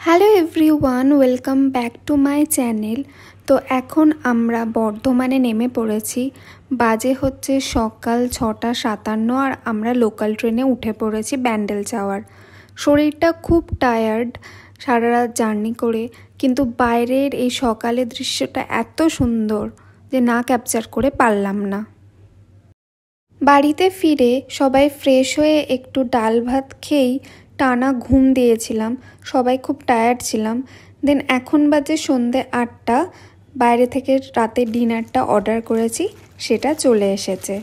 Hello everyone, welcome back to my channel. তো এখন আমরা বর্ধমানে নেমে পড়েছি। বাজে হচ্ছে সকাল 6:57 আর আমরা লোকাল ট্রেনে উঠে পড়েছি ব্যান্ডেল যাওয়ার। শরীরটা খুব টায়ার্ড সারা রাত জার্নি করে, কিন্তু বাইরের এই সকালের দৃশ্যটা এত সুন্দর যে না ক্যাপচার করে পারলাম না। বাড়িতে ফিরে সবাই ফ্রেশ হয়ে একটু ডাল ভাত খেয়েই টানা ঘুম দিয়েছিলাম। সবাই খুব টায়ার্ড ছিলাম। দেন এখন বাজে সন্ধে 8টা। বাইরে থেকে রাতের ডিনারটা অর্ডার করেছি, সেটা চলে এসেছে।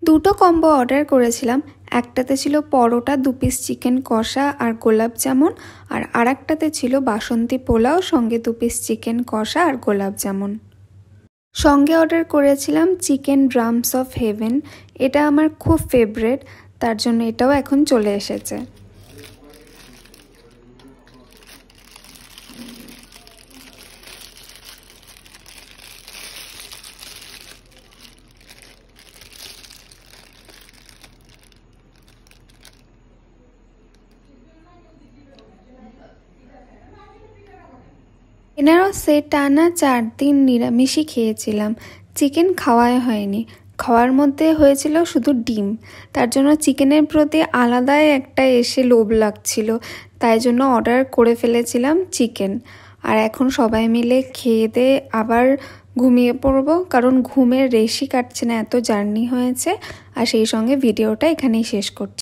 দুটো কম্বো অর্ডার করেছিলাম। একটাতে ছিল পরোটা, 2 পিস চিকেন কষা আর গোলাপ জামুন, আর আরেকটাতে ছিল বাসন্তী পোলাও সঙ্গে 2 পিস চিকেন কষা আর গোলাপ জামুন। সঙ্গে অর্ডার করেছিলাম চিকেন ড্রামস অফ হেভেন। এটা আমার খুব ফেভারিট, তার জন্য এটাও এখন চলে এসেছে। বেনারসে টানা 4 দিন নিরামিষই খেয়েছিলাম। চিকেন খাওয়াই হয়নি। খাওয়ার মধ্যে হয়েছিল শুধু ডিম। তার জন্য চিকেনের প্রতি আলাদাই একটা এসে লোভ লাগছিল, তাই জন্য অর্ডার করে ফেলেছিলাম চিকেন। আর এখন সবাই মিলে খেয়ে দিয়ে আবার ঘুমিয়ে পড়বো, কারণ ঘুমের রেশই কাটছে না, এত জার্নি হয়েছে। আর সেই সঙ্গে ভিডিওটা এখানেই শেষ করছি।